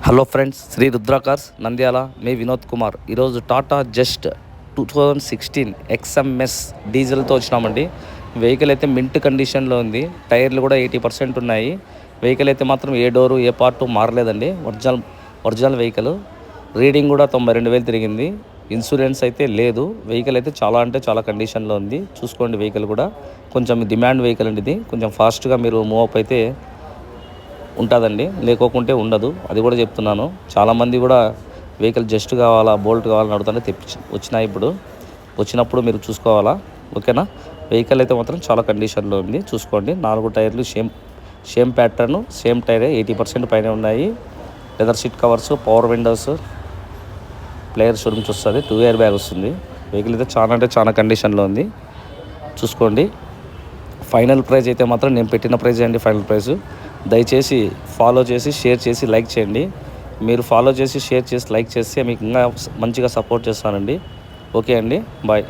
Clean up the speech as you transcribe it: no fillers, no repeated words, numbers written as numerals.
Hello friends, Shri Rudra cars Nandyal, మీ వినోద్ కుమార్. ఈరోజు Tata Zest 2016 XMS డీజిల్తో వచ్చినామండి. వెహికల్ అయితే మింట్ కండిషన్లో ఉంది. టైర్లు కూడా 80% ఉన్నాయి. వెహికల్ అయితే మాత్రం ఏ డోరు ఏ పార్టు మారలేదండి. Original vehicle. రీడింగ్ కూడా 92,000 తిరిగింది. ఇన్సూరెన్స్ అయితే లేదు. వెహికల్ అయితే చాలా అంటే చాలా కండిషన్లో ఉంది. చూసుకోండి, వెహికల్ కూడా కొంచెం డిమాండ్ వెహికల్ అండి. ఇది కొంచెం ఫాస్ట్గా మీరు మూవ్ అప్ అయితే ఉంటుందండి, లేకోకుంటే ఉండదు. అది కూడా చెప్తున్నాను. చాలామంది కూడా వెహికల్ జస్ట్ కావాలా, బోల్ట్ కావాలని అడుగుతుంటే వచ్చినాయి. ఇప్పుడు వచ్చినప్పుడు మీరు చూసుకోవాలా, ఓకేనా. వెహికల్ అయితే మాత్రం చాలా కండిషన్లో ఉంది. చూసుకోండి, 4 టైర్లు సేమ్ ప్యాటర్ను, సేమ్ టైరే 80% పైన ఉన్నాయి. Leather seat covers, power Windows, player showrooms వస్తుంది. 2 ఇయర్ బ్యాగ్ వస్తుంది. వెహికల్ అయితే చాలా అంటే చాలా కండిషన్లో ఉంది. చూసుకోండి. ఫైనల్ ప్రైస్ అయితే మాత్రం నేను పెట్టిన ప్రైస్ అండి. ఫైనల్ ప్రైస్ దయచేసి ఫాలో చేసి, షేర్ చేసి, లైక్ చేయండి. మీరు ఫాలో చేసి, షేర్ చేసి, లైక్ చేస్తే మీకు ఇంకా మంచిగా సపోర్ట్ చేస్తానండి. ఓకే అండి, బాయ్.